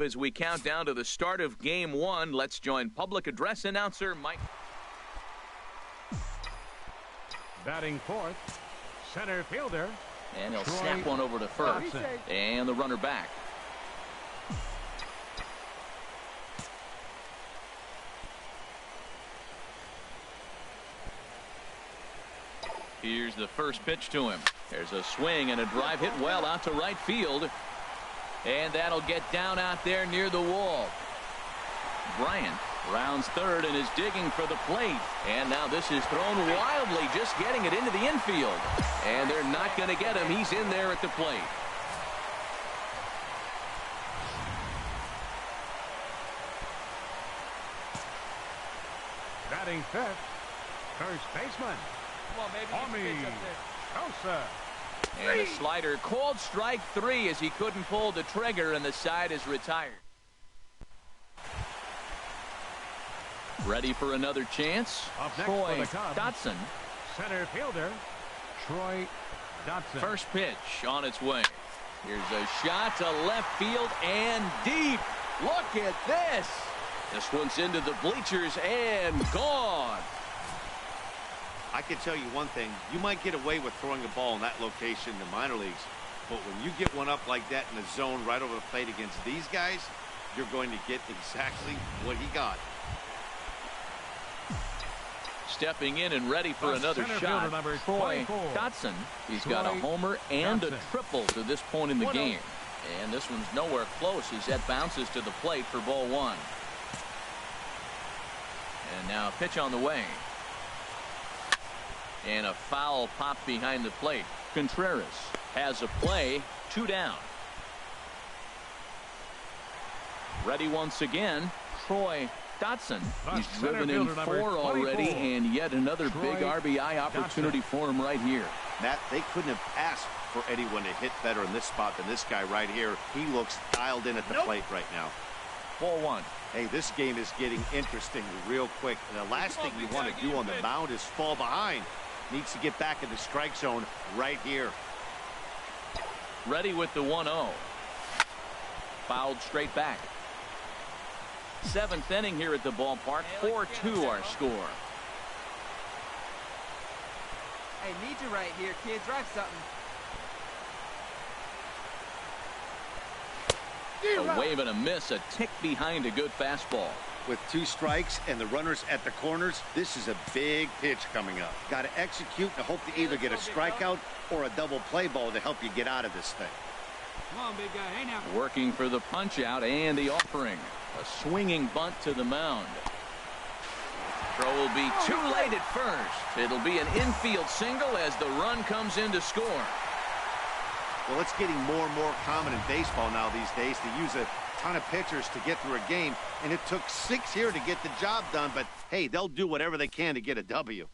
As we count down to the start of Game 1, let's join public address announcer Mike. Batting fourth, center fielder. And he'll snap one over to first. And the runner back. Here's the first pitch to him. There's a swing and a drive hit well out to right field. And that'll get down out there near the wall. Bryant rounds third and is digging for the plate. And now this is thrown wildly, just getting it into the infield. And they're not going to get him. He's in there at the plate. Batting fifth, first baseman. Come on, maybe. And a slider called strike 3 as he couldn't pull the trigger, and the side is retired. Ready for another chance. Troy Dotson. Center fielder, Troy Dotson. First pitch on its way. Here's a shot to left field and deep. Look at this. This one's into the bleachers and gone. I can tell you one thing, you might get away with throwing a ball in that location in the minor leagues, but when you get one up like that in the zone right over the plate against these guys, you're going to get exactly what he got. Stepping in and ready for another shot, Troy Dotson. He's got a homer and a triple to this point in the game. And this one's nowhere close as that bounces to the plate for ball 1. And now a pitch on the way. And a foul pop behind the plate. Contreras has a play, 2 down. Ready once again, Troy Dotson. He's driven in 4 already, and yet another big RBI opportunity for him right here. Matt, they couldn't have asked for anyone to hit better in this spot than this guy right here. He looks dialed in at the plate right now. Ball 1. Hey, this game is getting interesting real quick. And the last thing you want to do on the mound is fall behind. Needs to get back in the strike zone right here. Ready with the 1-0. Fouled straight back. 7th inning here at the ballpark. 4-2 our score. Hey, need you right here, kid. Drive something. A wave and a miss, a tick behind a good fastball. With 2 strikes and the runners at the corners, this is a big pitch coming up. Got to execute and hope to either get a strikeout or a double play ball to help you get out of this thing. Come on, big guy. Hey, now. Working for the punch out and the offering. A swinging bunt to the mound. Throw will be too late at first. It'll be an infield single as the run comes in to score. Well, it's getting more and more common in baseball now these days to use a ton of pitchers to get through a game, and it took 6 here to get the job done, but hey, they'll do whatever they can to get a W.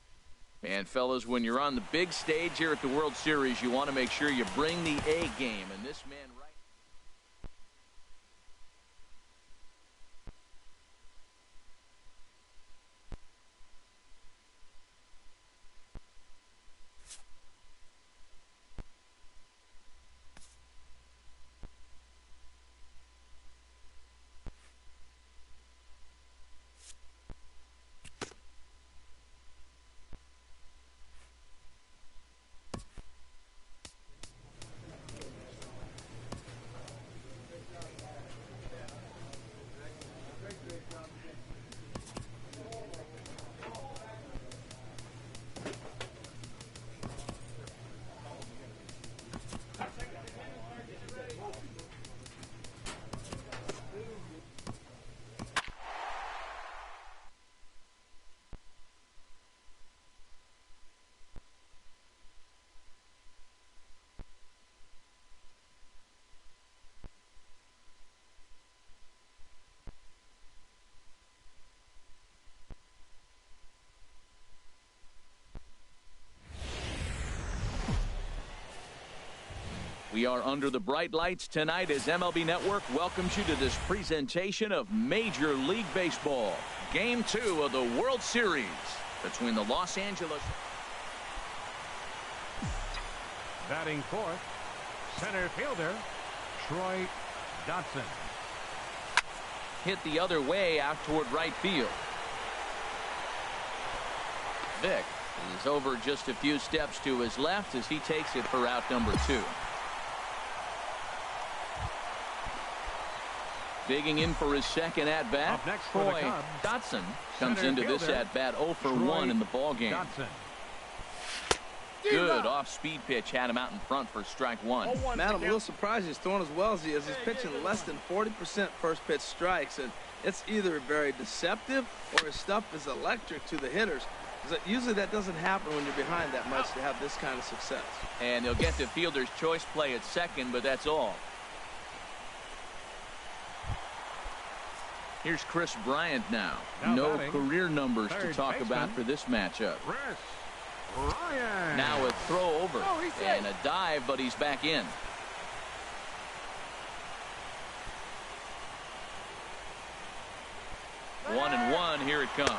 And fellas, when you're on the big stage here at the World Series, you want to make sure you bring the A game, and this man right. We are under the bright lights tonight as MLB Network welcomes you to this presentation of Major League Baseball. Game 2 of the World Series between the Los Angeles. Batting fourth, center fielder, Troy Dotson. hit the other way out toward right field. Vick is over just a few steps to his left as he takes it for out number 2. Digging in for his second at bat, Troy Dotson comes into this at bat 0 for 1 in the ball game. Good off-speed pitch had him out in front for strike 1. Man, I'm a little surprised he's throwing as well as he is. He's pitching less than 40% first pitch strikes, and it's either very deceptive or his stuff is electric to the hitters. Usually that doesn't happen when you're behind that much to have this kind of success. And they'll get the fielder's choice play at second, but that's all. Here's Chris Bryant now. No career numbers to talk about for this matchup. Now a throw over and a dive, but he's back in. 1-1, here it comes.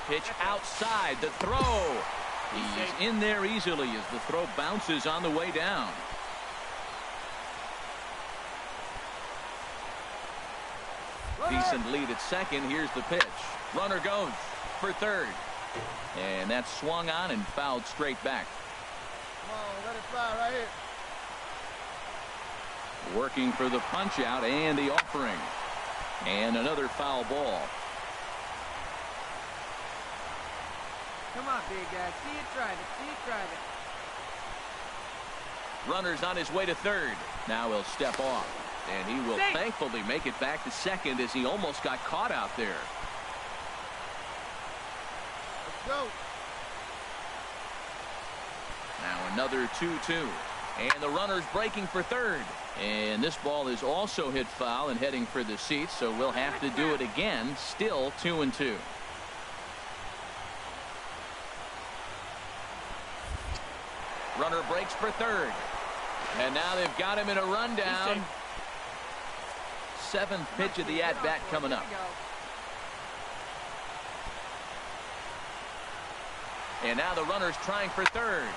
Pitch outside, the throw. He's in there easily as the throw bounces on the way down. Decent lead at second. Here's the pitch. Runner goes for third. And that's swung on and fouled straight back. Come on, let it fly right here. Working for the punch out and the offering. And another foul ball. Come on, big guy. See it, drive it. See it, drive it. Runner's on his way to third. Now he'll step off. And he will thankfully make it back to second as he almost got caught out there. Let's go. Now another 2-2. And the runner's breaking for third. And this ball is also hit foul and heading for the seats, so we'll have to do it again. Still 2-2. Runner breaks for third. And now they've got him in a rundown. 7th pitch of the at-bat coming up. And now the runner's trying for third.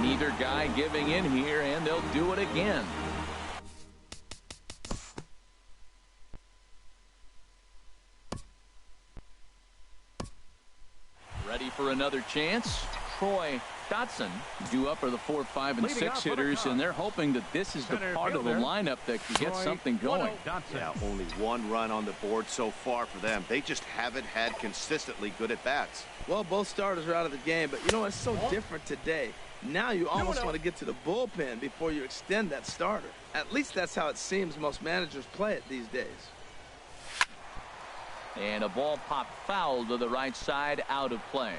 Neither guy giving in here, and they'll do it again. Ready for another chance? Troy Dotson due up are the 4, 5, and 6 hitters, and they're hoping that this is the part of the lineup that can get something going. Yeah, only 1 run on the board so far for them. They just haven't had consistently good at bats. Well, both starters are out of the game, but you know, it's so different today. Now you almost want to get to the bullpen before you extend that starter. At least that's how it seems most managers play it these days. And a ball popped foul to the right side, out of play.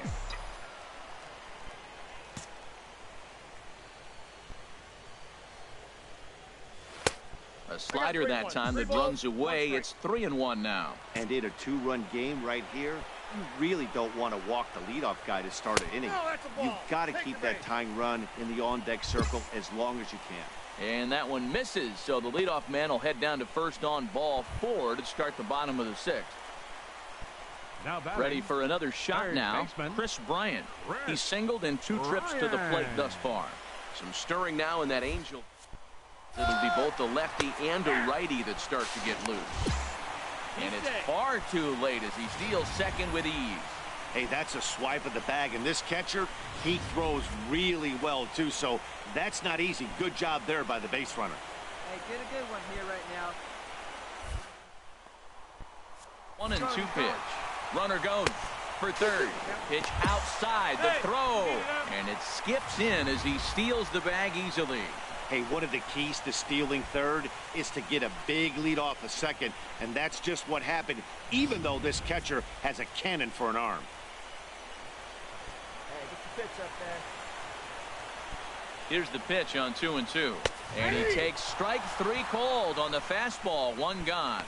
A slider that time that runs away. It's 3-1 now. And in a 2-run game right here, you really don't want to walk the leadoff guy to start an inning. You've got to keep that tying run in the on-deck circle as long as you can. And that one misses, so the leadoff man will head down to first on ball 4 to start the bottom of the 6th. Ready for another shot now. Chris Bryant. He's singled in 2 trips to the plate thus far. Some stirring now in that Angel. It'll be both a lefty and a righty that start to get loose. And it's far too late as he steals second with ease. Hey, that's a swipe of the bag, and this catcher, he throws really well too, so that's not easy. Good job there by the base runner. Hey, get a good one here right now. 1-2 pitch. Runner goes for third. Pitch outside, the throw, and it skips in as he steals the bag easily. Hey, one of the keys to stealing third is to get a big lead off a second, and that's just what happened, even though this catcher has a cannon for an arm. Hey, get the pitch up there. Here's the pitch on 2-2. And he takes strike 3 called on the fastball. 1 gone.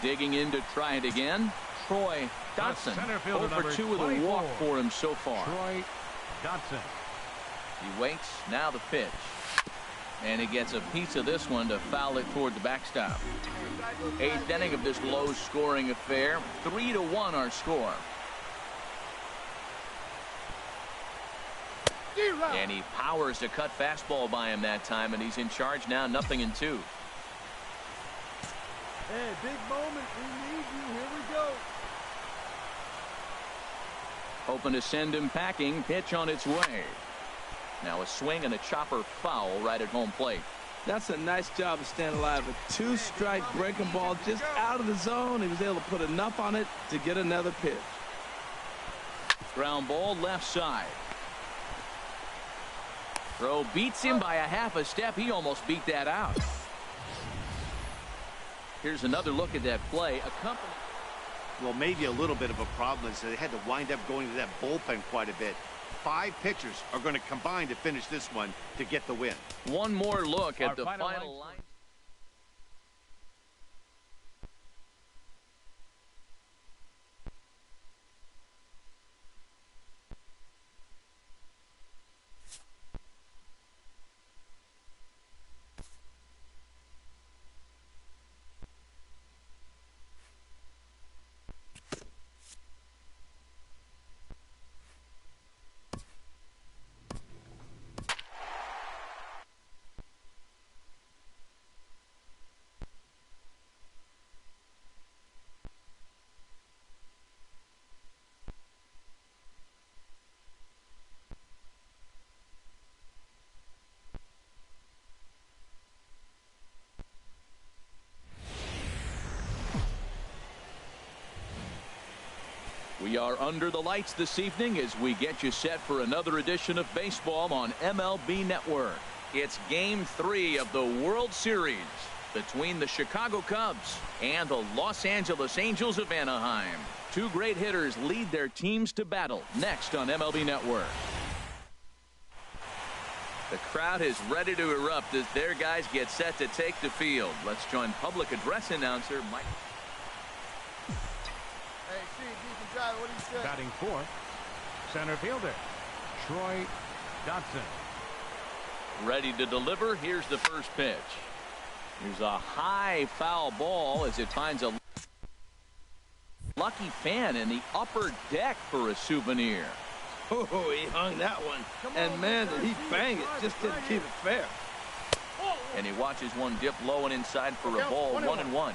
Digging in to try it again. Troy Dotson. Over 2 with a walk for him so far. Troy Dotson. He waits. Now the pitch. And he gets a piece of this one to foul it toward the backstop. 8th inning of this low-scoring affair. 3-1 our score. And he powers to cut fastball by him that time, and he's in charge now, 0-2. Hey, big moment. We need you. Here we go. Hoping to send him packing. Pitch on its way. Now a swing and a chopper foul right at home plate. That's a nice job of staying alive. A 2-strike breaking ball just out of the zone. He was able to put enough on it to get another pitch. Ground ball left side. Throw beats him by a half a step. He almost beat that out. Here's another look at that play. Well, maybe a little bit of a problem is they had to wind up going to that bullpen quite a bit. 5 pitchers are going to combine to finish this one to get the win. One more look at the final line. We are under the lights this evening as we get you set for another edition of baseball on MLB Network. It's Game 3 of the World Series between the Chicago Cubs and the Los Angeles Angels of Anaheim. Two great hitters lead their teams to battle next on MLB Network. The crowd is ready to erupt as their guys get set to take the field. Let's join public address announcer Mike. What do you say? Batting fourth, center fielder, Troy Dotson. Ready to deliver. Here's the first pitch. Here's a high foul ball as it finds a lucky fan in the upper deck for a souvenir. Oh, he hung that one. And man, did he bang it. Just didn't keep it fair. And he watches one dip low and inside for a ball. 1-1.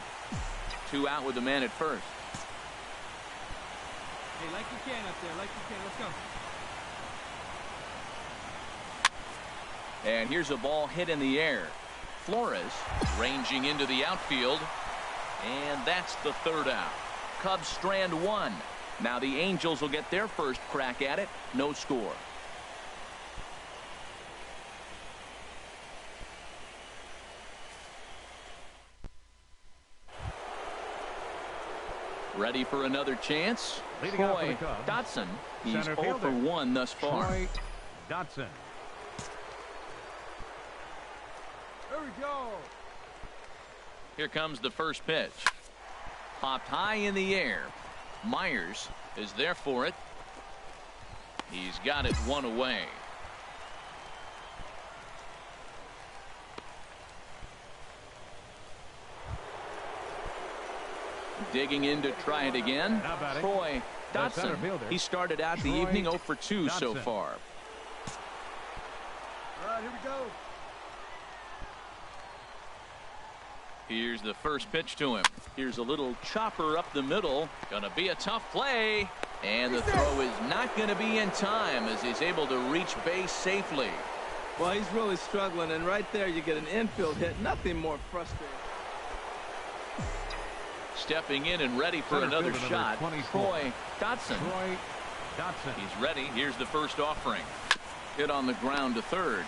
2 out with the man at first. Hey, like you can up there, like you can. Let's go. And here's a ball hit in the air. Flores ranging into the outfield. And that's the 3rd out. Cubs strand 1. Now the Angels will get their first crack at it. No score. Ready for another chance? Troy Dotson. He's 0 for 1 thus far. Troy Dotson. There we go. Here comes the first pitch. Popped high in the air. Myers is there for it. He's got it 1 away. Digging in to try it again. Troy Dotson. He started out the evening 0 for 2 so far. All right, here we go. Here's the first pitch to him. Here's a little chopper up the middle. Gonna be a tough play. And the throw is not going to be in time as he's able to reach base safely. Well, he's really struggling, and right there you get an infield hit. Nothing more frustrating. Stepping in and ready for another shot. Troy Dotson. Troy Dotson. He's ready. Here's the first offering. Hit on the ground to third.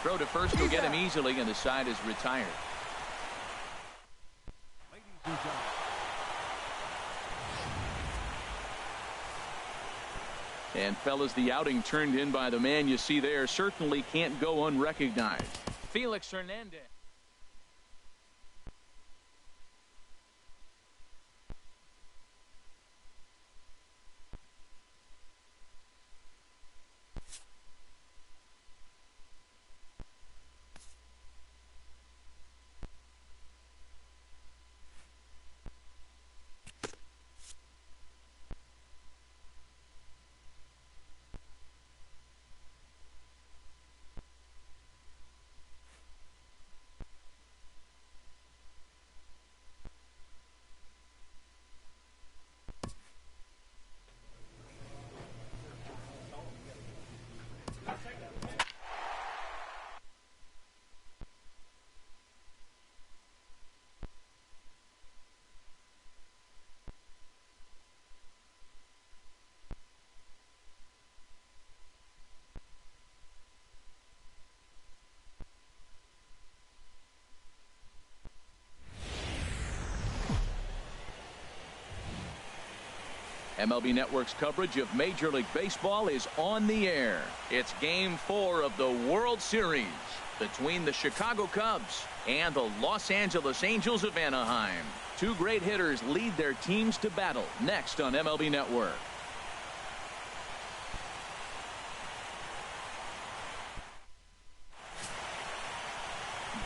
Throw to first will get him easily, and the side is retired. Ladies and gentlemen. And fellas, the outing turned in by the man you see there certainly can't go unrecognized. Felix Hernandez. MLB Network's coverage of Major League Baseball is on the air. It's Game 4 of the World Series between the Chicago Cubs and the Los Angeles Angels of Anaheim. Two great hitters lead their teams to battle next on MLB Network.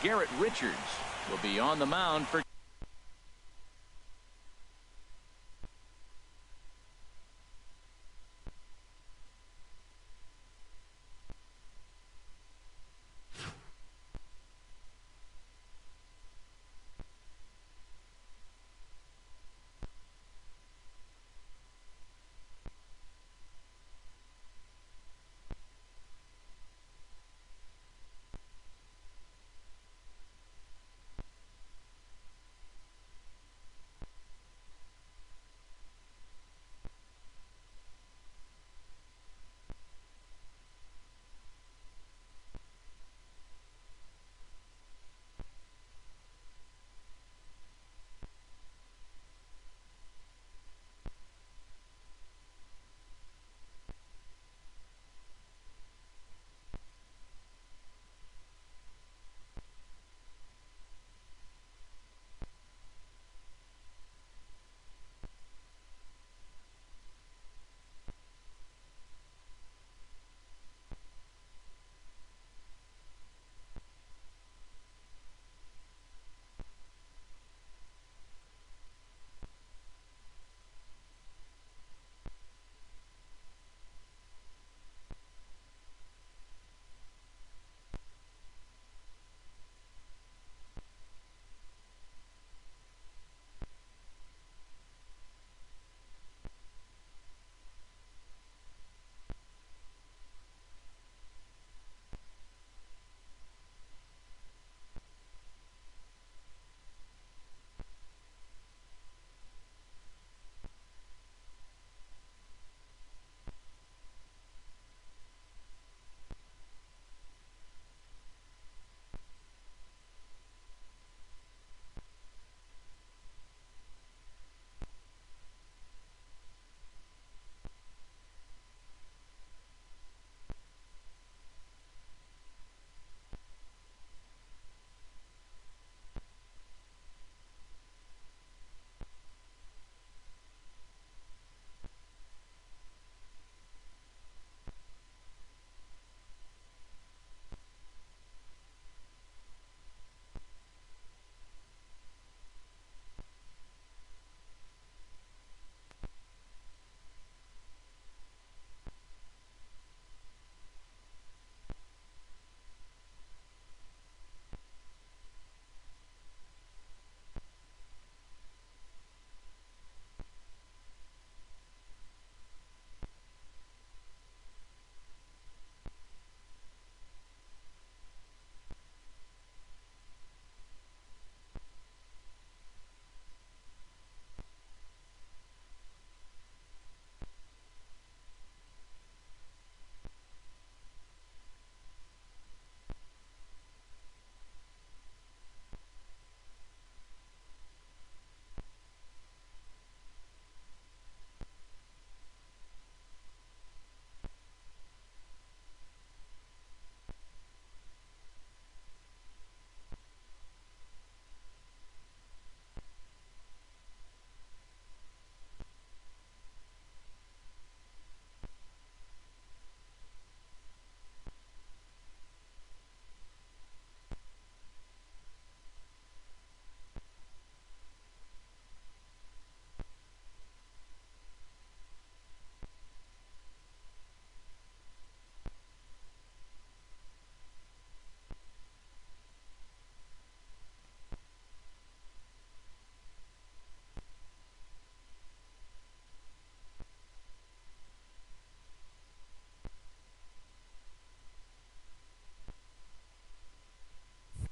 Garrett Richards will be on the mound for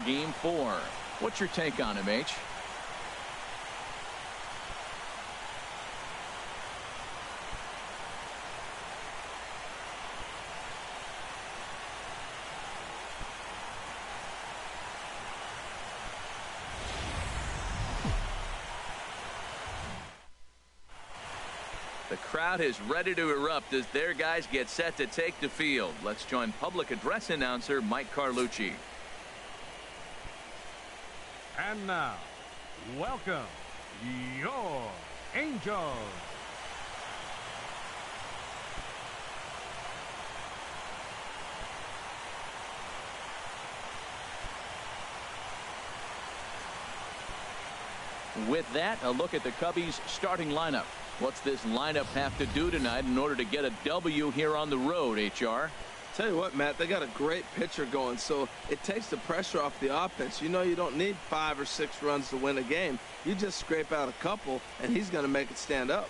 Game 4. What's your take on him, H? The crowd is ready to erupt as their guys get set to take the field. Let's join public address announcer Mike Carlucci. And now, welcome your Angels. With that, a look at the Cubbies starting lineup. What's this lineup have to do tonight in order to get a W here on the road, HR? Tell you what, Matt, they got a great pitcher going, so it takes the pressure off the offense. You know you don't need 5 or 6 runs to win a game. You just scrape out a couple, and he's going to make it stand up.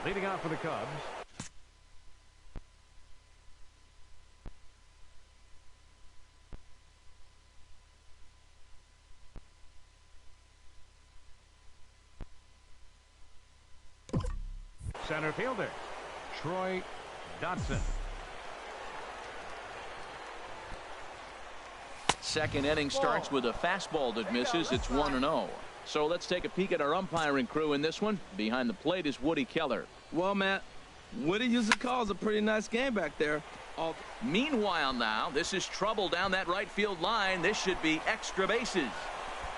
Leading out for the Cubs, center fielder, Troy Dotson. Second inning starts with a fastball that misses. It's 1-0. So let's take a peek at our umpiring crew in this one. Behind the plate is Woody Keller. Well, Matt, Woody usually calls a pretty nice game back there. Meanwhile now, this is trouble down that right field line. This should be extra bases.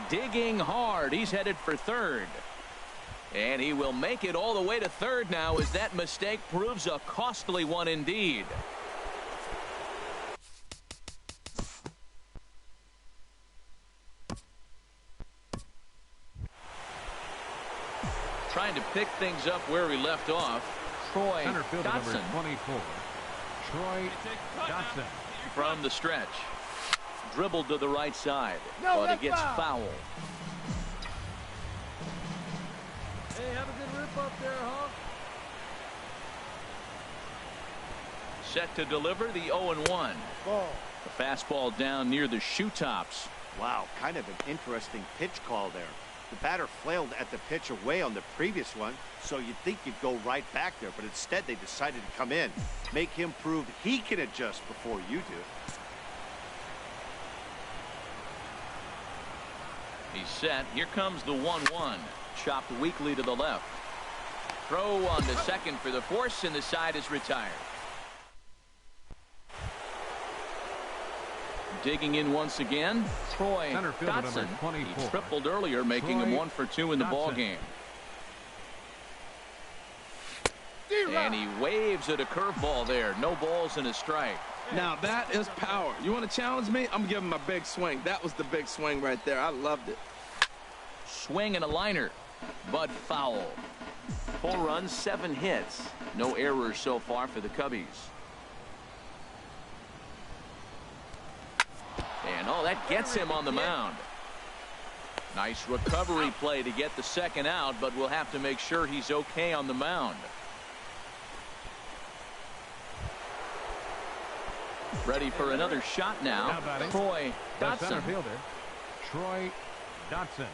Digging hard. He's headed for third. And he will make it all the way to third now as that mistake proves a costly one indeed. Trying to pick things up where we left off. Troy Center fielder Dotson number 24, Troy Dotson. from the stretch. Dribbled to the right side, No, but that's he gets foul. foul. Hey, have a good rip up there, huh? Set to deliver the 0-1. Ball. The fastball down near the shoe tops. Wow, kind of an interesting pitch call there. The batter flailed at the pitch away on the previous one, so you'd think you'd go right back there, but instead they decided to come in, make him prove he can adjust before you do. He's set. Here comes the 1-1. Chopped weakly to the left. Throw on to second for the force, and the side is retired. Digging in once again, Troy Center fielder number Dotson. 24. He tripled earlier, making him Troy 1 for 2 in the ball Dotson. game. And he waves at a curveball there. No balls and a strike. Now, that is power. You want to challenge me? I'm giving him a big swing. That was the big swing right there. I loved it. Swing and a liner, but foul. 4 runs, 7 hits. No errors so far for the Cubbies. And oh, that gets him on the mound. Nice recovery play to get the second out, but we'll have to make sure he's okay on the mound. Ready for another shot now. Now batting, Troy the center Dotson. fielder, Troy Dotson.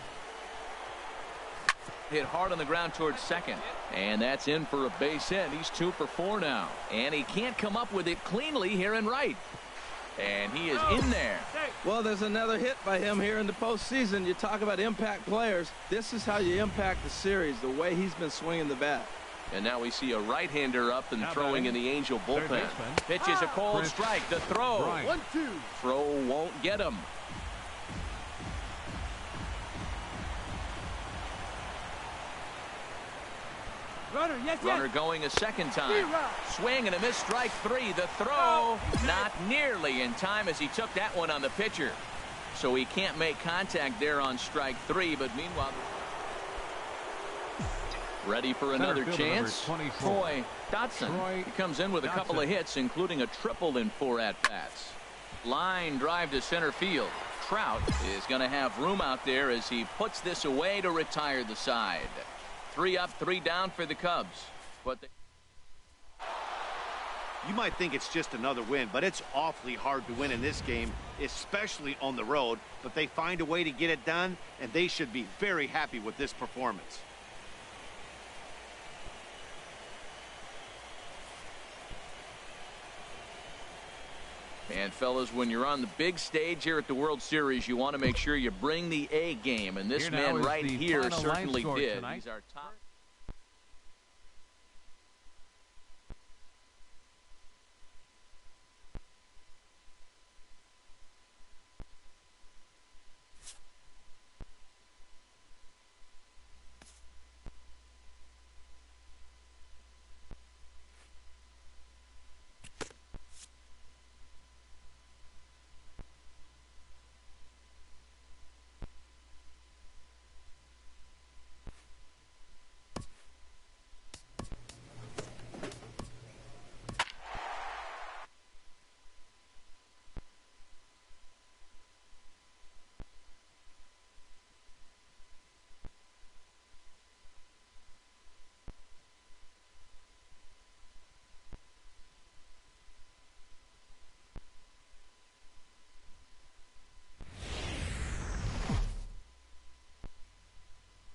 Hit hard on the ground towards second. And that's in for a base hit. He's 2 for 4 now. And he can't come up with it cleanly here in right. And he is in there. Well, there's another hit by him here in the postseason. You talk about impact players. This is how you impact the series, the way he's been swinging the bat. And now we see a right-hander up and Now throwing batting, in the Angel third bullpen. baseman, Pitch is a cold Chris strike. The throw. Bryant. 1-2. Throw won't get him. Runner, yes, Runner yes. going a second time. D-Rock. Swing and a miss, strike 3. The throw not nearly in time as he took that one on the pitcher. So he can't make contact there on strike 3, but meanwhile ready for Center another fielder chance. number 24. Troy Dotson. Troy He comes in with a couple Dotson. of hits, including a triple in 4 at-bats. Line drive to center field. Trout is going to have room out there as he puts this away to retire the side. 3 up, 3 down for the Cubs. But You might think it's just another win, but it's awfully hard to win in this game, especially on the road. But they find a way to get it done, and they should be very happy with this performance. And fellas, when you're on the big stage here at the World Series, you want to make sure you bring the A game, and this man right here certainly did. He's our top.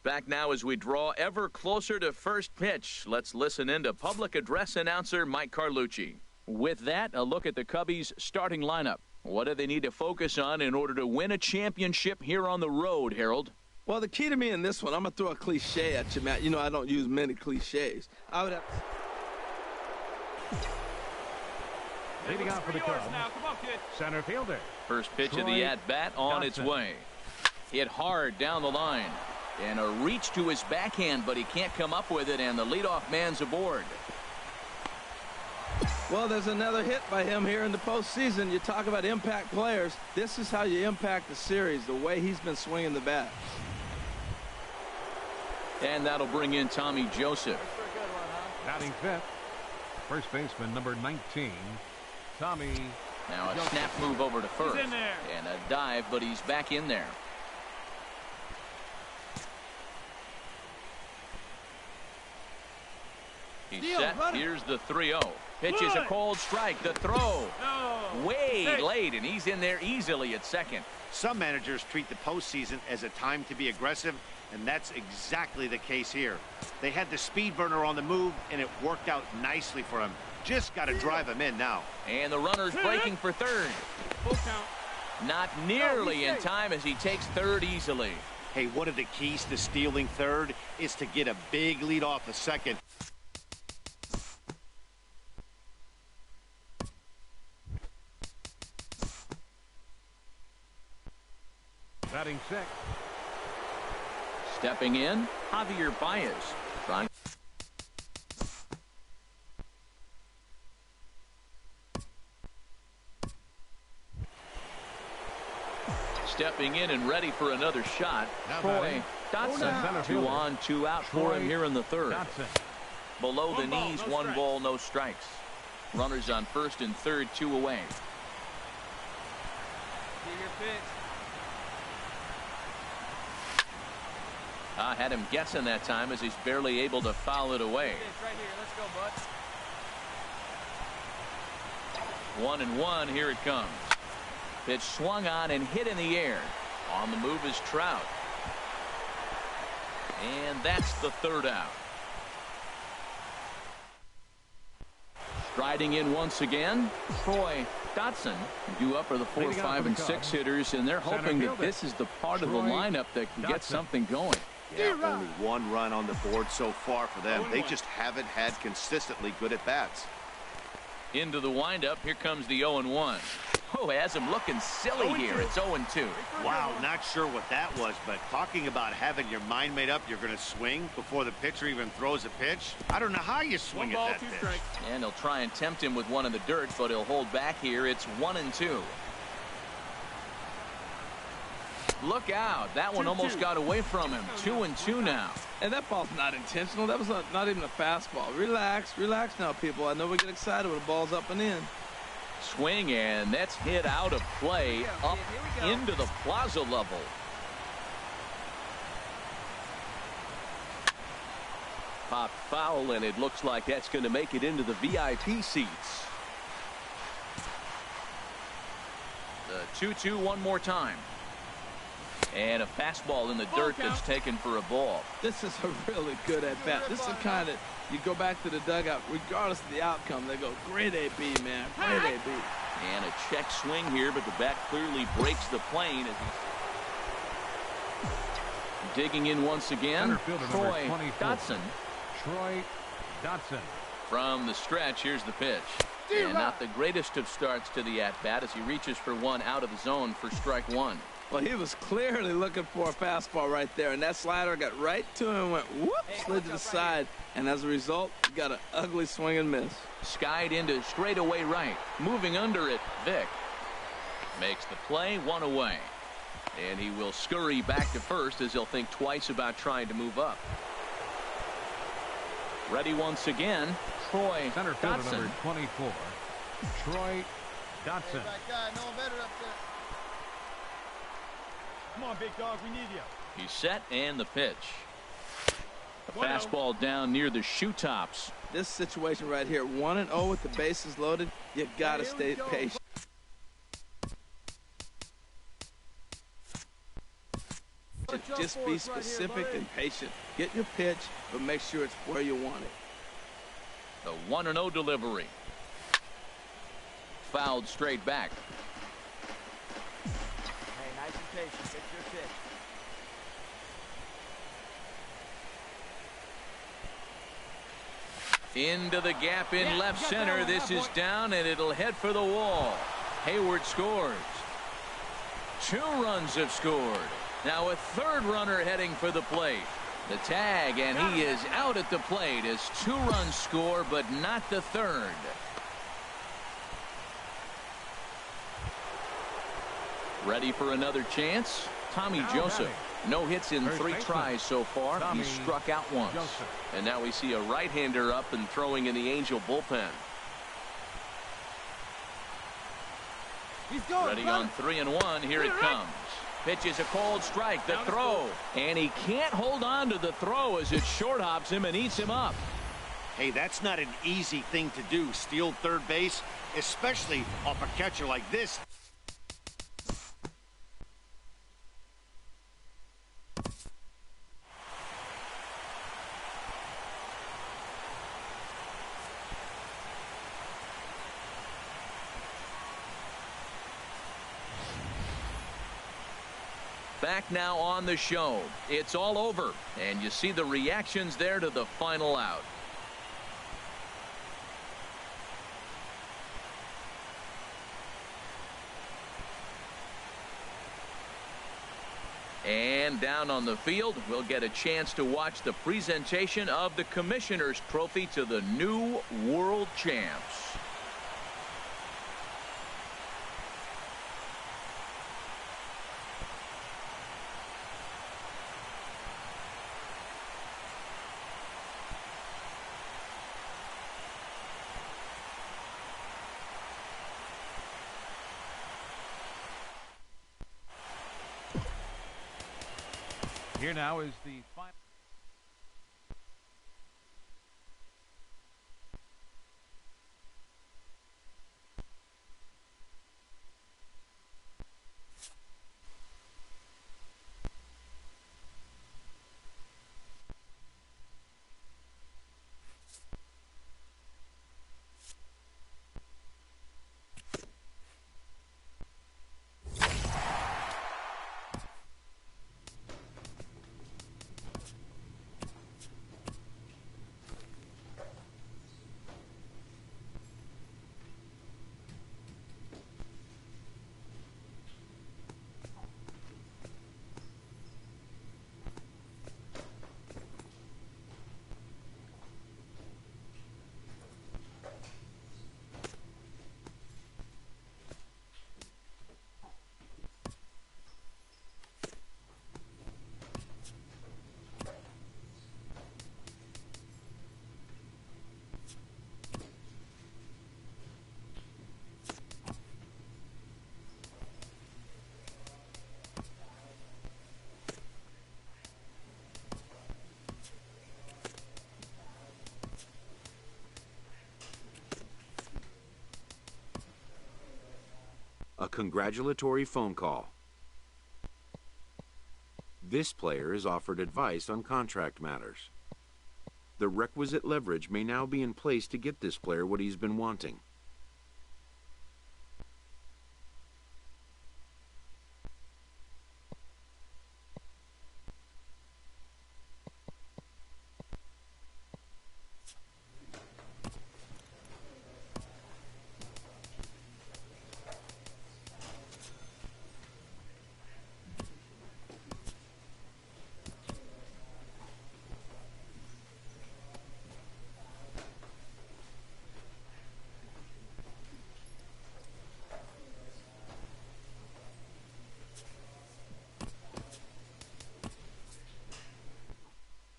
Back now as we draw ever closer to first pitch. Let's listen in to public address announcer Mike Carlucci. With that, a look at the Cubbies' starting lineup. What do they need to focus on in order to win a championship here on the road, Harold? Well, the key to me in this one, I'm going to throw a cliche at you, Matt. You know I don't use many cliches. I would have... Leading out for the Cubs, center fielder. First pitch of the at-bat on its way. Hit hard down the line. And a reach to his backhand, but he can't come up with it, and the leadoff man's aboard. Well, there's another hit by him here in the postseason. You talk about impact players. This is how you impact the series, the way he's been swinging the bat. And that'll bring in Tommy Joseph. Batting fifth, first baseman number 19, Tommy. Now a snap move over to first. And a dive, but he's back in there. He's set. Here's the 3-0. Pitch is a cold strike. The throw. Way late, and he's in there easily at second. Some managers treat the postseason as a time to be aggressive, and that's exactly the case here. They had the speed burner on the move, and it worked out nicely for him. Just got to drive him in now. And the runner's breaking for third. Full count. Not nearly in time as he takes third easily. Hey, one of the keys to stealing third is to get a big lead off the second. Batting sixth. Stepping in, Javier Baez. Trying. Stepping in and ready for another shot. Troy Dotson. 2 on, 2 out for him here in the third. Below the knees, 1 ball, no strikes. Runners on first and third, 2 away. Get your pitch. I had him guessing that time as he's barely able to foul it away. Right here. Let's go, bud. 1-1, here it comes. Pitch swung on and hit in the air. On the move is Trout. And that's the third out. Striding in once again, Troy Dotson. Due up for the 4, 5, and 6 hitters, and they're hoping that this is the part of the lineup that can get something going. Yeah, only 1 run on the board so far for them. They just haven't had consistently good at-bats. Into the windup, here comes the 0-1. Oh, has him looking silly here. It's 0-2. Wow, not sure what that was, but talking about having your mind made up you're going to swing before the pitcher even throws a pitch. I don't know how you swing at that pitch. And he'll try and tempt him with one in the dirt, but he'll hold back here. It's 1-2. Look out. That one almost got away from him. 2-2 now. And that ball's not intentional. That was not even a fastball. Relax now, people. I know we get excited when the ball's up and in. Swing, and that's hit out of play up into the plaza level. Pop foul, and it looks like that's going to make it into the VIP seats. The 2-2 one more time. And a fastball in the dirt that's taken for a ball. This is a really good at-bat. This is the kind of, you go back to the dugout, regardless of the outcome, they go, great AB, man, great AB. And a check swing here, but the bat clearly breaks the plane as he digging in once again. Troy Dotson. Troy Dotson. From the stretch, here's the pitch. And not the greatest of starts to the at-bat as he reaches for one out of the zone for strike one. Well, he was clearly looking for a fastball right there, and that slider got right to him and went whoop, slid to the side, and as a result, he got an ugly swing and miss. Skied into straightaway right. Moving under it, Vick makes the play, one away. And he will scurry back to first as he'll think twice about trying to move up. Ready once again, Troy Center fielder Dotson. number 24, Troy Dotson. Come on, big dog, we need you. He's set and the pitch. A fastball down near the shoe tops. This situation right here, 1-0 with the bases loaded, you got to stay patient. Just be specific and patient. Get your pitch, but make sure it's where you want it. The 1-0 delivery. Fouled straight back. Hey, nice and patient. It's your pitch. Into the gap in left center. This is down, and it'll head for the wall. Hayward scores. 2 runs have scored. Now a third runner heading for the plate. The tag, and he is out at the plate as 2 runs score, but not the third. Ready for another chance? Tommy Joseph. No hits in 3 tries so far. He's struck out once. And now we see a right-hander up and throwing in the Angel bullpen. Ready on 3-1. Here it comes. Pitch is a cold strike. The throw. And he can't hold on to the throw as it short hops him and eats him up. Hey, that's not an easy thing to do, steal third base, especially off a catcher like this. Back now on the show. It's all over, and you see the reactions there to the final out. And down on the field, we'll get a chance to watch the presentation of the Commissioner's Trophy to the new world champs. Here now is the final. A congratulatory phone call. This player is offered advice on contract matters. The requisite leverage may now be in place to get this player what he's been wanting.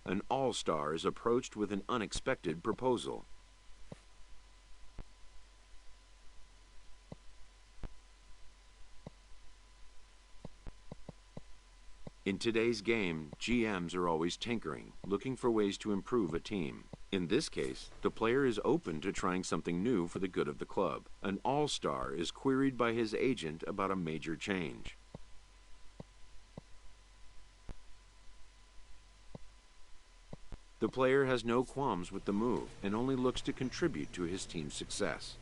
An all-star is approached with an unexpected proposal. In today's game, GMs are always tinkering, looking for ways to improve a team. In this case, the player is open to trying something new for the good of the club. An all-star is queried by his agent about a major change. The player has no qualms with the move and only looks to contribute to his team's success.